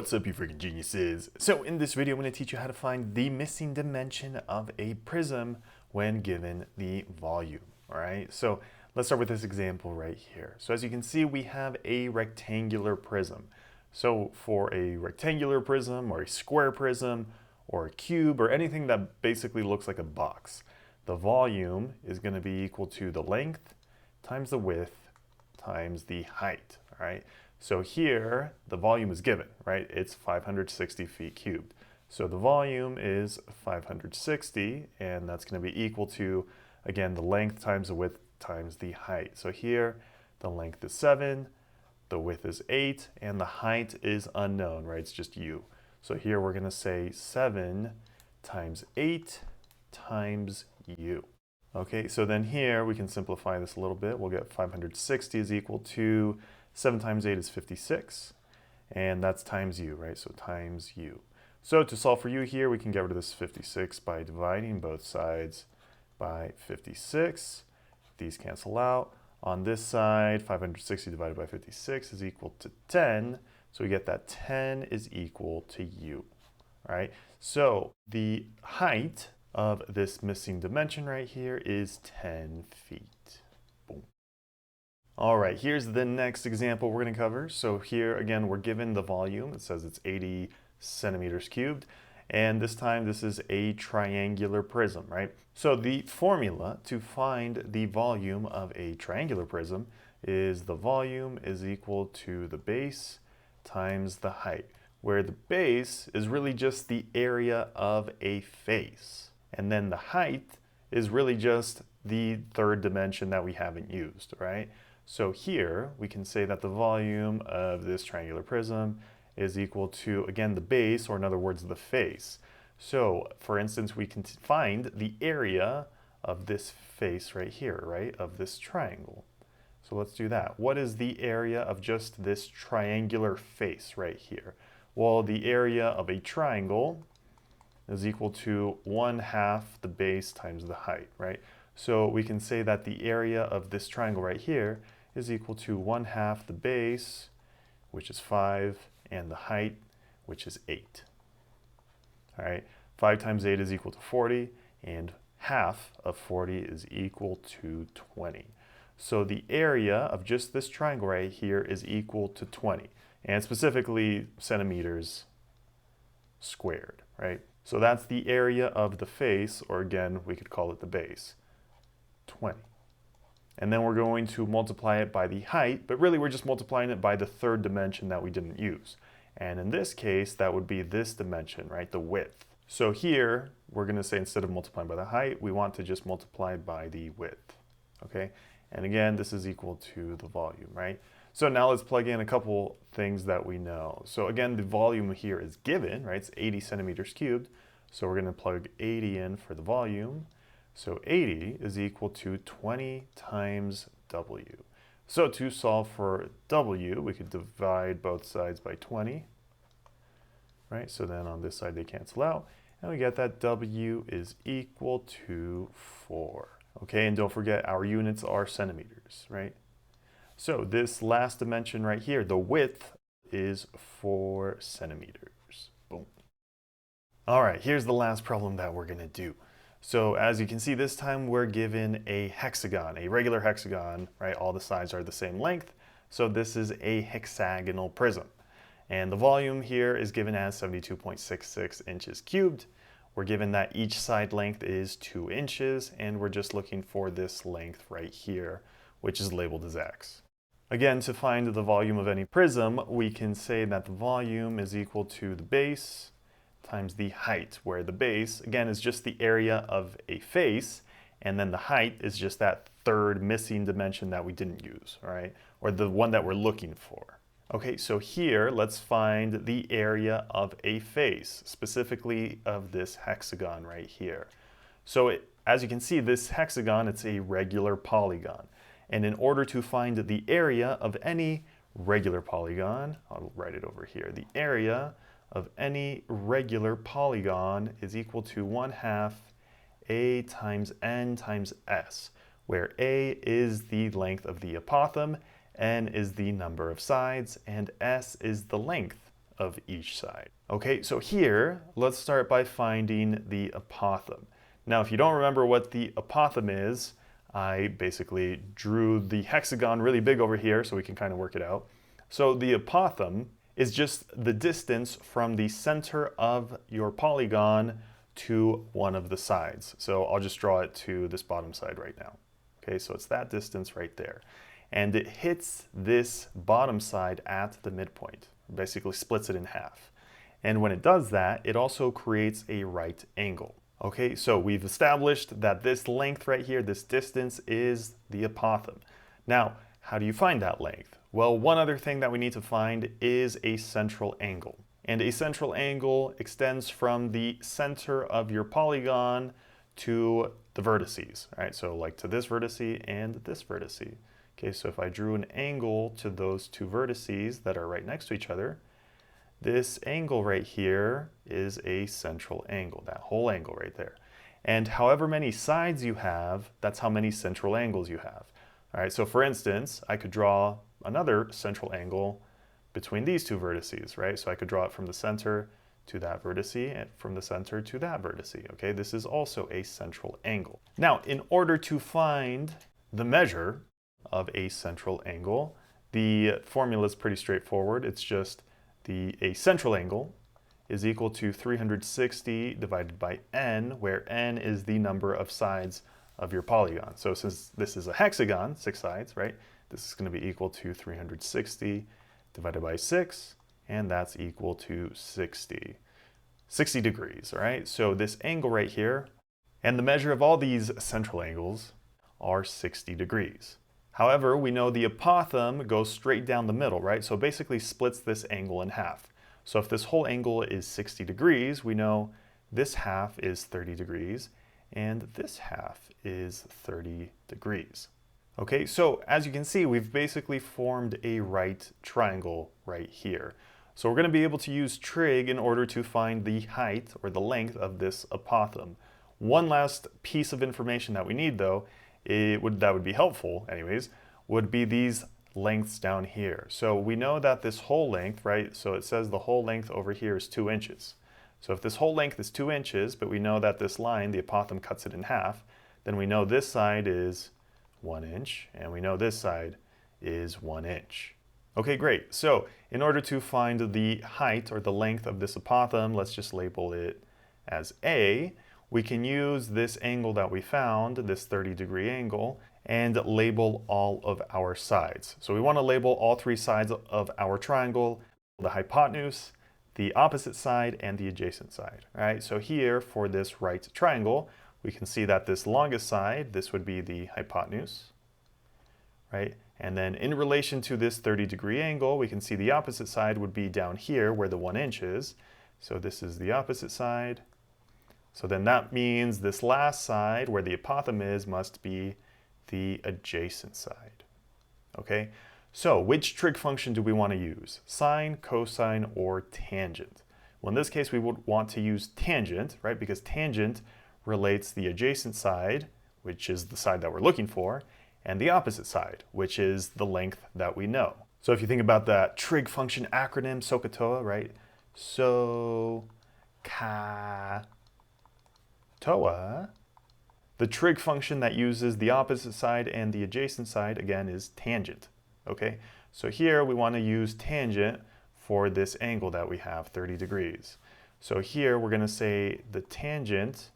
What's up, you freaking geniuses? So in this video, I'm going to teach you how to find the missing dimension of a prism when given the volume. All right, so let's start with this example right here. So as you can see, we have a rectangular prism. So for a rectangular prism or a square prism or a cube or anything that basically looks like a box, the volume is going to be equal to the length times the width times the height. All right. So here, the volume is given, right? It's 560 feet cubed. So the volume is 560, and that's going to be equal to, again, the length times the width times the height. So here, the length is 7, the width is 8, and the height is unknown, right? It's just u. So here we're going to say 7 times 8 times u. Okay, so then here we can simplify this a little bit. We'll get 560 is equal to 7 times 8 is 56, and that's times u, right? So times u. So to solve for u here, we can get rid of this 56 by dividing both sides by 56. These cancel out. On this side, 560 divided by 56 is equal to 10. So we get that 10 is equal to u, right? So the height of this missing dimension right here is 10 feet. Boom. All right, here's the next example we're going to cover. So here, again, we're given the volume. It says it's 80 centimeters cubed. And this time, this is a triangular prism, right? So the formula to find the volume of a triangular prism is the volume is equal to the base times the height, where the base is really just the area of a face. And then the height is really just the third dimension that we haven't used, right? So here we can say that the volume of this triangular prism is equal to, again, the base, or in other words, the face. So for instance, we can find the area of this face right here, right, of this triangle. So let's do that. What is the area of just this triangular face right here? Well, the area of a triangle is equal to 1/2 the base times the height, right? So we can say that the area of this triangle right here is equal to 1/2 the base, which is 5, and the height, which is 8. All right, 5 times 8 is equal to 40, and half of 40 is equal to 20. So the area of just this triangle right here is equal to 20, and specifically centimeters squared, right? So that's the area of the face, or again, we could call it the base, 20. And then we're going to multiply it by the height, but really we're just multiplying it by the third dimension that we didn't use. And in this case, that would be this dimension, right, the width. So here, we're going to say instead of multiplying by the height, we want to just multiply by the width, okay? And again, this is equal to the volume, right? So now let's plug in a couple things that we know. So again, the volume here is given, right? It's 80 centimeters cubed. So we're going to plug 80 in for the volume. So 80 is equal to 20 times W. So to solve for W, we could divide both sides by 20, right? So then on this side, they cancel out. And we get that W is equal to 4. Okay, and don't forget our units are centimeters, right? So this last dimension right here, the width is 4 centimeters. Boom. All right, here's the last problem that we're going to do. So as you can see, this time we're given a hexagon, a regular hexagon, right? All the sides are the same length. So this is a hexagonal prism. And the volume here is given as 72.66 inches cubed. We're given that each side length is 2 inches, and we're just looking for this length right here, which is labeled as x. Again, to find the volume of any prism, we can say that the volume is equal to the base times the height, where the base, again, is just the area of a face, and then the height is just that third missing dimension that we didn't use, all right? Or the one that we're looking for. Okay, so here, let's find the area of a face, specifically of this hexagon right here. So as you can see, this hexagon, it's a regular polygon. And in order to find the area of any regular polygon, I'll write it over here, the area of any regular polygon is equal to 1/2 a times n times s, where a is the length of the apothem, n is the number of sides, and s is the length of each side. Okay, so here, let's start by finding the apothem. Now, if you don't remember what the apothem is, I basically drew the hexagon really big over here so we can kind of work it out. So the apothem is just the distance from the center of your polygon to one of the sides. So I'll just draw it to this bottom side right now. Okay, so it's that distance right there. And it hits this bottom side at the midpoint, basically splits it in half. And when it does that, it also creates a right angle. Okay, so we've established that this length right here, this distance, is the apothem. Now, how do you find that length? Well, one other thing that we need to find is a central angle. And a central angle extends from the center of your polygon to the vertices, right? So like to this vertice and this vertice. Okay, so if I drew an angle to those two vertices that are right next to each other, this angle right here is a central angle, that whole angle right there. And however many sides you have, that's how many central angles you have. All right, so for instance, I could draw another central angle between these two vertices, right? So I could draw it from the center to that vertice and from the center to that vertice, okay? This is also a central angle. Now, in order to find the measure of a central angle, the formula is pretty straightforward. It's just a central angle is equal to 360 divided by n, where n is the number of sides of your polygon. So since this is a hexagon, 6 sides, right? This is going to be equal to 360 divided by 6, and that's equal to 60 degrees, all right? So this angle right here, and the measure of all these central angles are 60 degrees. However, we know the apothem goes straight down the middle, right? So basically splits this angle in half. So if this whole angle is 60 degrees, we know this half is 30 degrees, and this half is 30 degrees. Okay, so as you can see, we've basically formed a right triangle right here. So we're going to be able to use trig in order to find the height or the length of this apothem. One last piece of information that we need though, that would be helpful anyways, would be these lengths down here. So we know that this whole length, right, so it says the whole length over here is 2 inches. So if this whole length is 2 inches, but we know that this line, the apothem, cuts it in half, then we know this side is 1 inch, and we know this side is 1 inch. Okay, great. So in order to find the height or the length of this apothem, let's just label it as A. We can use this angle that we found, this 30-degree angle, and label all of our sides. So we want to label all 3 sides of our triangle, the hypotenuse, the opposite side, and the adjacent side. All right, so here for this right triangle, we can see that this longest side, this would be the hypotenuse, right? And then in relation to this 30-degree angle, we can see the opposite side would be down here where the 1 inch is. So this is the opposite side. So then that means this last side where the apothem is must be the adjacent side. Okay, so which trig function do we want to use? Sine, cosine, or tangent? Well, in this case, we would want to use tangent, right? Because tangent relates the adjacent side, which is the side that we're looking for, and the opposite side, which is the length that we know. So if you think about that trig function acronym, SOHCAHTOA, right? SOHCAHTOA. The trig function that uses the opposite side and the adjacent side, again, is tangent. Okay, so here we want to use tangent for this angle that we have, 30 degrees. So here we're going to say the tangent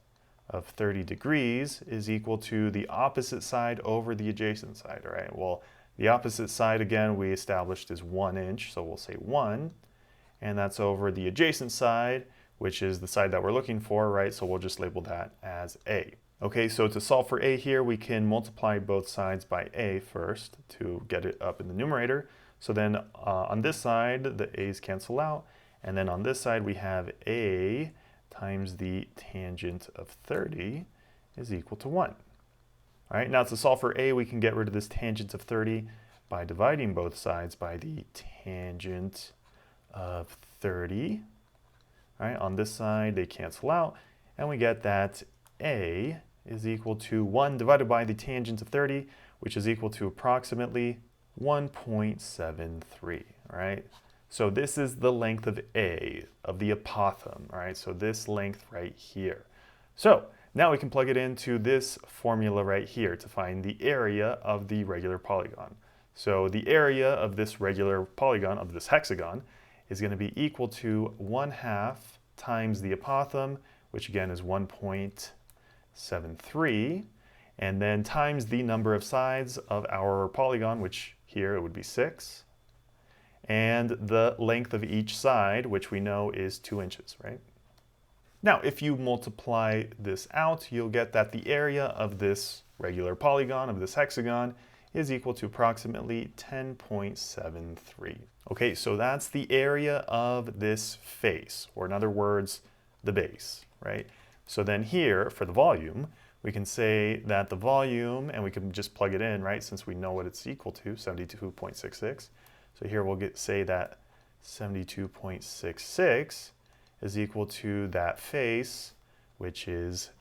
of 30 degrees is equal to the opposite side over the adjacent side, all right? Well, the opposite side, again, we established is 1 inch, so we'll say 1, and that's over the adjacent side, which is the side that we're looking for, right? So we'll just label that as A. Okay, so to solve for A here, we can multiply both sides by A first to get it up in the numerator. So then on this side, the A's cancel out, and then on this side we have A times the tangent of 30 is equal to 1. All right, now to solve for A, we can get rid of this tangent of 30 by dividing both sides by the tangent of 30. All right, on this side, they cancel out, and we get that A is equal to 1 divided by the tangent of 30, which is equal to approximately 1.73, all right? So this is the length of A, of the apothem, all right? So this length right here. So now we can plug it into this formula right here to find the area of the regular polygon. So the area of this regular polygon, of this hexagon, is going to be equal to 1/2 times the apothem, which again is 1.73, and then times the number of sides of our polygon, which here it would be 6, and the length of each side, which we know is 2 inches, right? Now, if you multiply this out, you'll get that the area of this regular polygon, of this hexagon, is equal to approximately 10.73. Okay, so that's the area of this face, or in other words, the base, right? So then here, for the volume, we can say that the volume, and we can just plug it in, right, since we know what it's equal to, 72.66. So here we'll say that 72.66 is equal to that face, which is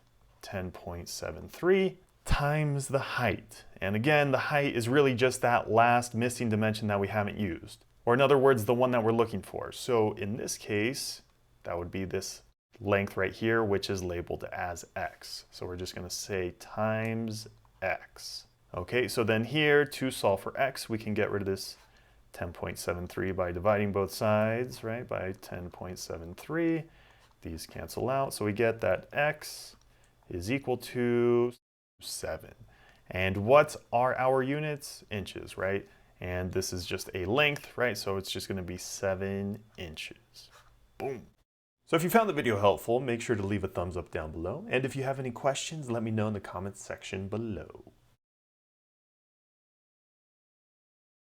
10.73, times the height. And again, the height is really just that last missing dimension that we haven't used. Or in other words, the one that we're looking for. So in this case, that would be this length right here, which is labeled as x. So we're just going to say times x. Okay, so then here, to solve for x, we can get rid of this 10.73 by dividing both sides, right, by 10.73. These cancel out, so we get that x is equal to 7. And what are our units? Inches, right? And this is just a length, right? So it's just going to be 7 inches. Boom. So if you found the video helpful, make sure to leave a thumbs up down below. And if you have any questions, let me know in the comments section below.